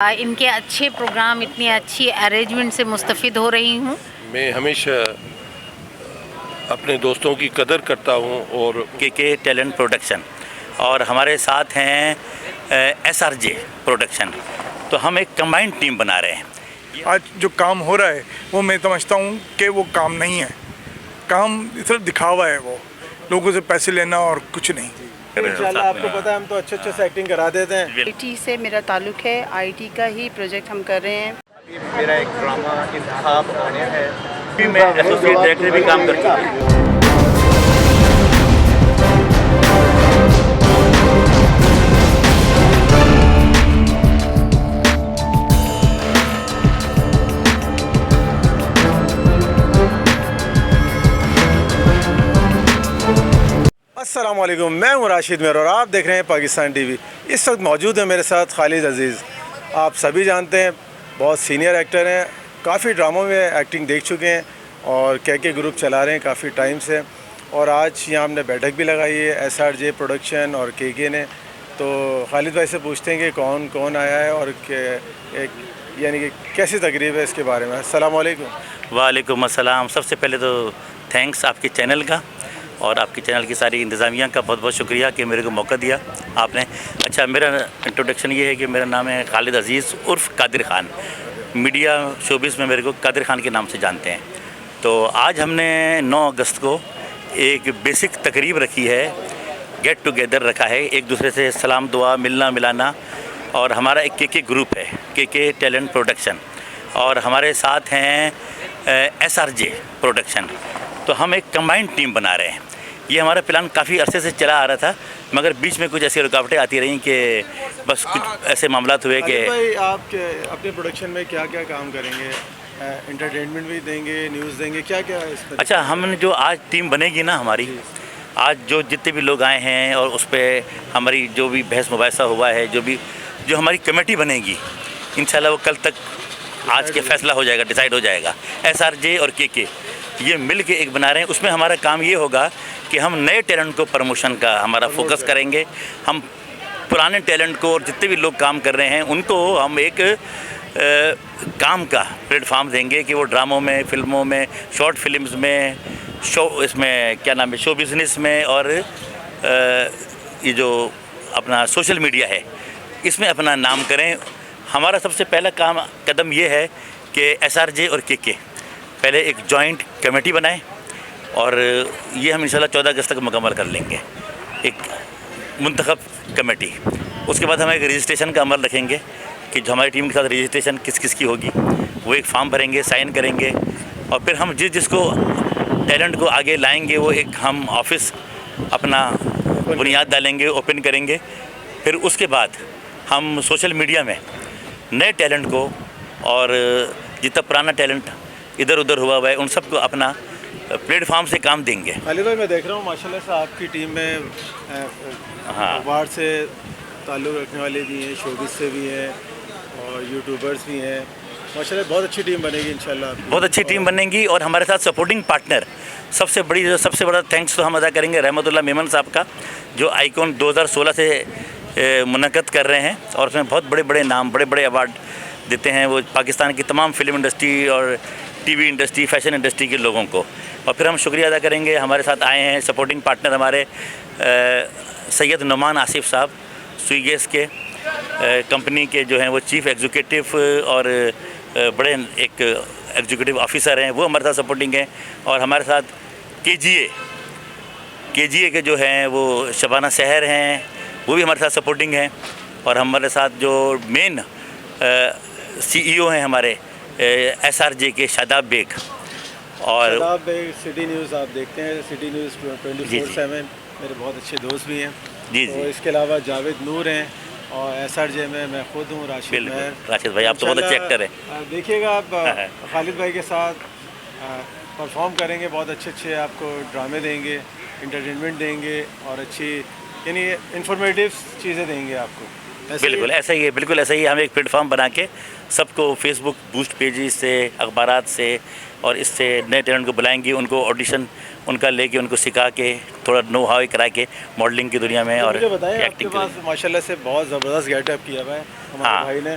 इनके अच्छे प्रोग्राम, इतनी अच्छी अरेंजमेंट से मुस्तफ़िद हो रही हूँ। मैं हमेशा अपने दोस्तों की कदर करता हूँ और के टैलेंट प्रोडक्शन और हमारे साथ हैं SRJ प्रोडक्शन, तो हम एक कंबाइंड टीम बना रहे हैं। आज जो काम हो रहा है वो मैं समझता हूँ कि वो काम नहीं है, काम सिर्फ दिखावा है, वो लोगों से पैसे लेना और कुछ नहीं। इंशाल्लाह आपको पता है हम तो अच्छे से एक्टिंग करा देते हैं। IT से मेरा ताल्लुक़ है, IT का ही प्रोजेक्ट हम कर रहे हैं। मेरा एक ड्रामा इंतखाब आने है, मैं एसोसिएट डायरेक्टर भी काम कर चुका हूँ। अस्सलाम वालेकुम, मैं हूँ राशिद मेहर और आप देख रहे हैं पाकिस्तान टीवी। इस वक्त मौजूद है मेरे साथ खालिद अजीज़। आप सभी जानते हैं बहुत सीनियर एक्टर हैं, काफ़ी ड्रामों में एक्टिंग देख चुके हैं और के ग्रुप चला रहे हैं काफ़ी टाइम से। और आज यहाँ हमने बैठक भी लगाई है SRJ प्रोडक्शन और के ने। तो खालिद भाई से पूछते हैं कि कौन कौन आया है और यानी कि कैसी तकरीब है इसके बारे में। अस्सलाम वालेकुम। वालेकुम अस्सलाम। सबसे पहले तो थैंक्स आपके चैनल का और आपकी चैनल की सारी इंतज़ामिया का बहुत बहुत शुक्रिया कि मेरे को मौका दिया आपने। अच्छा, मेरा इंट्रोडक्शन ये है कि मेरा नाम है खालिद अजीज़ उर्फ़ कादिर ख़ान। मीडिया शोबिस में मेरे को कादिर ख़ान के नाम से जानते हैं। तो आज हमने 9 अगस्त को एक बेसिक तकरीब रखी है, गेट टुगेदर रखा है, एक दूसरे से सलाम दुआ मिलना मिलाना। और हमारा एक के ग्रुप है, के टैलेंट प्रोडक्शन, और हमारे साथ हैं SRJ प्रोडक्शन। तो हम एक कंबाइंड टीम बना रहे हैं। ये हमारा प्लान काफ़ी अरसे से चला आ रहा था, मगर बीच में कुछ ऐसी रुकावटें आती रहीं कि बस कुछ ऐसे मामलात हुए कि भाई आप अपने प्रोडक्शन में क्या क्या काम करेंगे? एंटरटेनमेंट भी देंगे, न्यूज़ देंगे, क्या क्या है इसमें? अच्छा, हमने जो आज टीम बनेगी ना हमारी, आज जो जितने भी लोग आए हैं और उस पर हमारी जो भी बहस मुबाहिसा हुआ है, जो हमारी कमेटी बनेगी, इंशाल्लाह वो कल तक आज के फैसला हो जाएगा, डिसाइड हो जाएगा। SRJ और के ये मिल के एक बना रहे हैं। उसमें हमारा काम ये होगा कि हम नए टैलेंट को प्रमोशन का हमारा फोकस करेंगे। हम पुराने टैलेंट को और जितने भी लोग काम कर रहे हैं उनको हम एक काम का प्लेटफार्म देंगे कि वो ड्रामों में, फिल्मों में, शॉर्ट फिल्म्स में, इसमें क्या नाम है, शो बिज़नेस में, और ये जो अपना सोशल मीडिया है इसमें अपना नाम करें। हमारा सबसे पहला कदम ये है कि SRJ और के पहले एक जॉइंट कमेटी बनाएं और ये हम इंशाल्लाह 14 अगस्त तक मुकम्मल कर लेंगे, एक मुंतखब कमेटी। उसके बाद हम एक रजिस्ट्रेशन का अमल रखेंगे कि जो हमारी टीम के साथ रजिस्ट्रेशन किस किस की होगी, वो एक फॉर्म भरेंगे, साइन करेंगे, और फिर हम जिसको टैलेंट को आगे लाएंगे वो एक हम ऑफिस अपना बुनियाद डालेंगे, ओपन करेंगे। फिर उसके बाद हम सोशल मीडिया में नए टैलेंट को और जितना पुराना टैलेंट इधर उधर हुआ है उन सबको अपना प्लेटफार्म से काम देंगे। खालिद भाई, मैं देख रहा हूँ माशाल्लाह से आपकी टीम में अवार्ड से ताल्लुक़ रखने वाले भी हैं, शोबिस से भी हैं और यूट्यूबर्स भी हैं। माशाल्लाह बहुत अच्छी टीम बनेगी इंशाल्लाह, बहुत अच्छी टीम बनेगी। और हमारे साथ सपोर्टिंग पार्टनर सबसे बड़ा थैंक्स तो हम अदा करेंगे रहमतुल्लाह मेमन साहब का, जो आइकॉन 2016 से मुनक़द कर रहे हैं और उसमें बहुत बड़े बड़े नाम, बड़े बड़े अवार्ड देते हैं। वो पाकिस्तान की तमाम फिल्म इंडस्ट्री और टीवी इंडस्ट्री, फैशन इंडस्ट्री के लोगों को। और फिर हम शुक्रिया अदा करेंगे, हमारे साथ आए हैं सपोर्टिंग पार्टनर हमारे सैयद नुमान आसिफ साहब, स्वीगेस के कंपनी के जो हैं वो चीफ़ एग्जीक्यूटिव और बड़े एक एग्जीक्यूटिव ऑफिसर हैं, वो हमारे साथ सपोर्टिंग हैं। और हमारे साथ के के जो हैं वो शबाना सहर हैं, वो भी हमारे साथ सपोर्टिंग हैं। और हमारे साथ जो मेन CEO हैं हमारे SRJ के शादाब बेग, और शादाब बेग सिटी न्यूज़ आप देखते हैं, सिटी न्यूज़ 24/7 मेरे बहुत अच्छे दोस्त भी हैं जी। तो इसके अलावा जावेद नूर हैं और SRJ में मैं खुद हूँ राशिद मेहर। राशिद भाई, आप तो बहुत अच्छे एक्टर हैं। देखिएगा आप खालिद भाई के साथ परफॉर्म करेंगे, बहुत अच्छे आपको ड्रामे देंगे, इंटरटेनमेंट देंगे और अच्छी यानी इंफॉर्मेटिव चीज़ें देंगे आपको। बिल्कुल ऐसा ही है, बिल्कुल ऐसा ही। हम एक प्लेटफॉर्म बना के सबको फेसबुक बूस्ट पेजेस से, अखबारात से और इससे नए टैलेंट को बुलाएंगे, उनको ऑडिशन उनका लेके उनको सिखा के थोड़ा नो हाउ करा के मॉडलिंग की दुनिया में और एक्टिंग। माशाल्लाह से बहुत ज़बरदस्त गेटअप किया हुआ है हमारे भाई ने,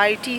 IT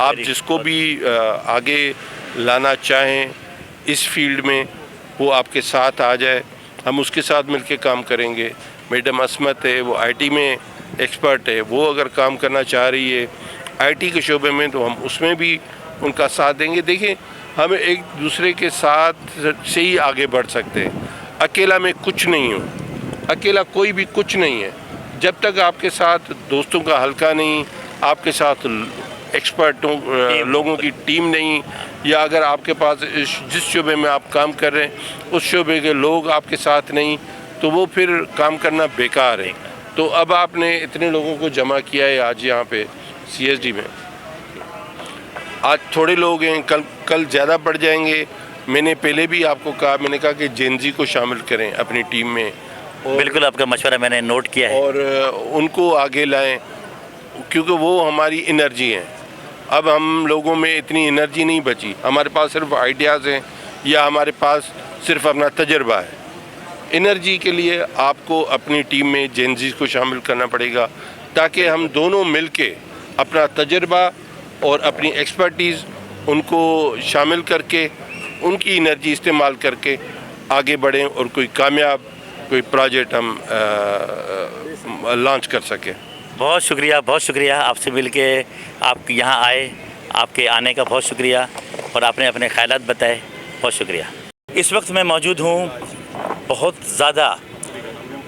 आप जिसको भी आगे लाना चाहें इस फील्ड में वो आपके साथ आ जाए, हम उसके साथ मिलके काम करेंगे। मैडम असमत है, वो आईटी में एक्सपर्ट है, वो अगर काम करना चाह रही है आईटी के शोबे में तो हम उसमें भी उनका साथ देंगे। देखिए, हम एक दूसरे के साथ से ही आगे बढ़ सकते हैं। अकेला मैं कुछ नहीं हूँ, अकेला कोई भी कुछ नहीं है। जब तक आपके साथ दोस्तों का हल्का नहीं, आपके साथ एक्सपर्टों लोगों की टीम नहीं, या अगर आपके पास जिस शोबे में आप काम कर रहे हैं उस शोबे के लोग आपके साथ नहीं, तो वो फिर काम करना बेकार है। तो अब आपने इतने लोगों को जमा किया है आज यहाँ पे CSD में, आज थोड़े लोग हैं, कल ज़्यादा बढ़ जाएंगे। मैंने पहले भी आपको कहा, मैंने कहा कि जेनजी को शामिल करें अपनी टीम में। बिल्कुल, आपका मशवरा मैंने नोट किया है। और उनको आगे लाएं, क्योंकि वो हमारी एनर्जी हैं। अब हम लोगों में इतनी एनर्जी नहीं बची, हमारे पास सिर्फ आइडियाज़ हैं या हमारे पास सिर्फ अपना तजर्बा है। एनर्जी के लिए आपको अपनी टीम में जेनजी को शामिल करना पड़ेगा, ताकि हम दोनों मिलके अपना तजर्बा और अपनी एक्सपर्टीज़ उनको शामिल करके उनकी एनर्जी इस्तेमाल करके आगे बढ़ें और कोई कामयाब कोई प्रोजेक्ट हम लॉन्च कर सकें। बहुत शुक्रिया आपसे मिलके, आप यहाँ आए, आपके आने का बहुत शुक्रिया, और आपने अपने ख्यालात बताए, बहुत शुक्रिया। इस वक्त मैं मौजूद हूँ बहुत ज़्यादा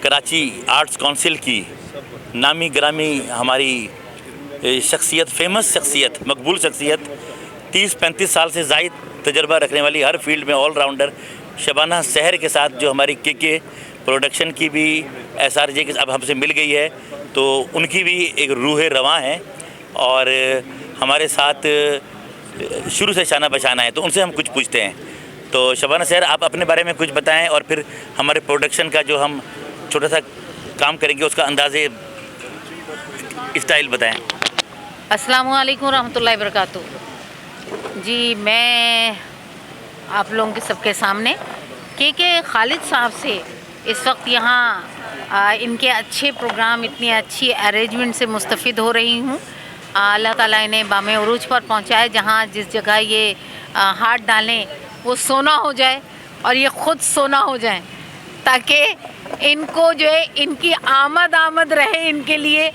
कराची आर्ट्स काउंसिल की नामी ग्रामी हमारी शख्सियत, फेमस शख्सियत, मकबूल शख्सियत, 30-35 साल से ज़ायद तजर्बा रखने वाली, हर फील्ड में ऑल राउंडर शबाना सहर के साथ, जो हमारी के प्रोडक्शन की भी SRJ के अब हमसे मिल गई है, तो उनकी भी एक रूह रवां है और हमारे साथ शुरू से शाना बशाना है, तो उनसे हम कुछ पूछते हैं। तो शबाना सहर, आप अपने बारे में कुछ बताएं और फिर हमारे प्रोडक्शन का जो हम छोटा सा काम करेंगे उसका अंदाज़े स्टाइल बताएं। अस्सलामु अलैकुम रहमतुल्लाहि वबरकातुहू। जी, मैं आप लोगों के सबके सामने के खालिद साहब से इस वक्त यहाँ इनके अच्छे प्रोग्राम, इतनी अच्छी अरेंजमेंट से मुस्तफ़िद हो रही हूँ। अल्लाह ताला इन्हें बामे उरूज पर पहुँचाए, जहाँ जिस जगह ये हाथ डालें वो सोना हो जाए और ये ख़ुद सोना हो जाए, ताकि इनको जो है इनकी आमद रहे इनके लिए,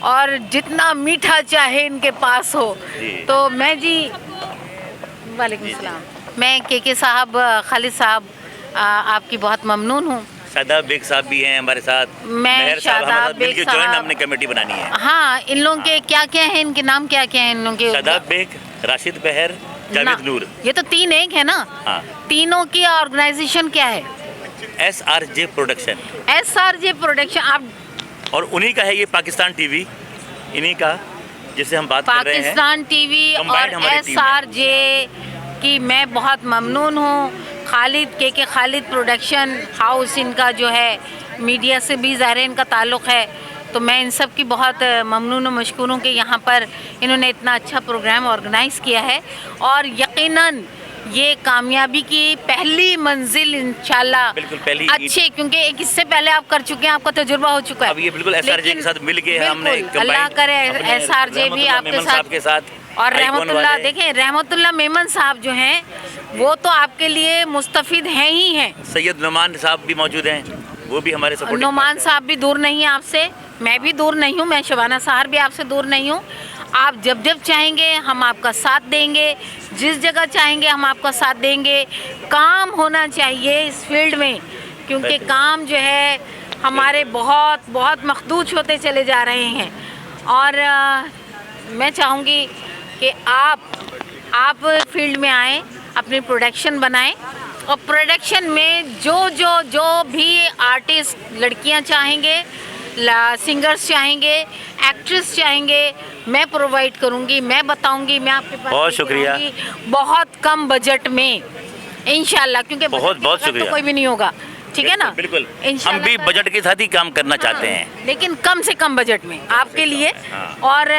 और जितना मीठा चाहे इनके पास हो। तो मैं जी, वालेकुम सलाम, मैं के साहब, खालिद साहब, आपकी बहुत ममनून हूँ। शादाब बेग साहब भी हैं हमारे साथ, मैं शादाब बेग साहब, जॉइंट हमने कमेटी बनानी है। हाँ, इन लोगों के क्या क्या हैं, इनके नाम क्या क्या हैं इन लोगों के? शादाब बेग, राशिद बहर, जावेद नूर। ये तो 3 एक है ना? हाँ। तीनों की ऑर्गेनाइजेशन क्या है? SRJ production. SRJ production. आप, और उन्हीं का है ये पाकिस्तान टीवी, इन्हीं का जिससे हम बात कर रहे हैं, पाकिस्तान टीवी और SRJ की मैं बहुत ममनून हूँ। खालिद के खालिद प्रोडक्शन हाउस, इनका जो है मीडिया से भी ज़ाहिर इनका ताल्लुक़ है, तो मैं इन सब की बहुत ममनून और मशकूर हूँ कि यहाँ पर इन्होंने इतना अच्छा प्रोग्राम ऑर्गेनाइज़ किया है। और यकीनन ये कामयाबी की पहली मंजिल इंशाल्लाह बिल्कुल पहली अच्छे, क्योंकि एक इससे पहले आप कर चुके हैं, आपका तजुर्बा हो चुका है। अब ये बिल्कुल SRJ के साथ मिल के हमने अल्लाह करे SRJ भी आपके साथ और रहमतुल्लाह, देखें रहमतुल्लाह मेमन साहब जो हैं वो तो आपके लिए मुस्तफिद हैं ही हैं। सैयद नुमान साहब भी मौजूद हैं, वो भी हमारे सपोर्ट। नुमान साहब भी दूर नहीं है आपसे, मैं भी दूर नहीं हूँ, मैं शबाना सहर भी आपसे दूर नहीं हूँ। आप जब जब चाहेंगे हम आपका साथ देंगे, जिस जगह चाहेंगे हम आपका साथ देंगे। काम होना चाहिए इस फील्ड में, क्योंकि काम जो है हमारे बहुत बहुत मखदूज होते चले जा रहे हैं। और मैं चाहूँगी कि आप फील्ड में आएँ, अपनी प्रोडक्शन बनाएं, और प्रोडक्शन में जो भी आर्टिस्ट, लड़कियां चाहेंगे, सिंगर्स चाहेंगे, एक्ट्रेस चाहेंगे, मैं प्रोवाइड करूंगी, मैं बताऊंगी, मैं आपके पास बहुत शुक्रिया, बहुत कम बजट में इंशाल्लाह, क्योंकि बहुत शुक्रिया, तो कोई भी नहीं होगा, ठीक है ना? बिल्कुल, हम भी बजट के साथ ही काम करना चाहते हैं, लेकिन कम से कम बजट में आपके लिए। और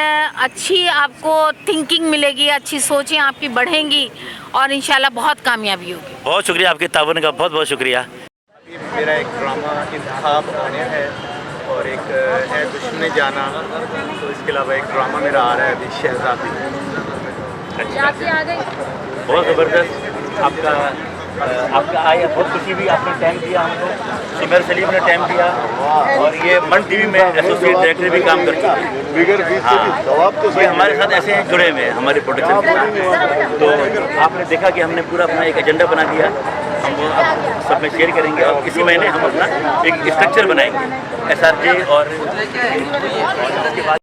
अच्छी आपको थिंकिंग मिलेगी, अच्छी सोचें आपकी बढ़ेंगी और इंशाल्लाह बहुत कामयाबी होगी। बहुत शुक्रिया आपके ताउन का, बहुत बहुत शुक्रिया। मेरा एक ड्रामा इंतखाब आने है और एक है दुश्मन जाना, तो इसके अलावा एक ड्रामा मेरा आ रहा है अभी शहजादी। बहुत ज़बरदस्त आपका आया, बहुत खुशी हुई, आपने टाइम दिया हमको, सिमर सलीम ने टाइम दिया, और ये मन टीवी में एसोसिएट डायरेक्टर भी काम करते हैं। हाँ, ये हमारे साथ ऐसे हैं जुड़े हुए हैं हमारे प्रोडक्शन के। तो आपने देखा कि हमने पूरा अपना एक एजेंडा बना दिया, हम वो अब सब में शेयर करेंगे, और इसी महीने हम अपना एक स्ट्रक्चर बनाएंगे SRJ और इसके बाद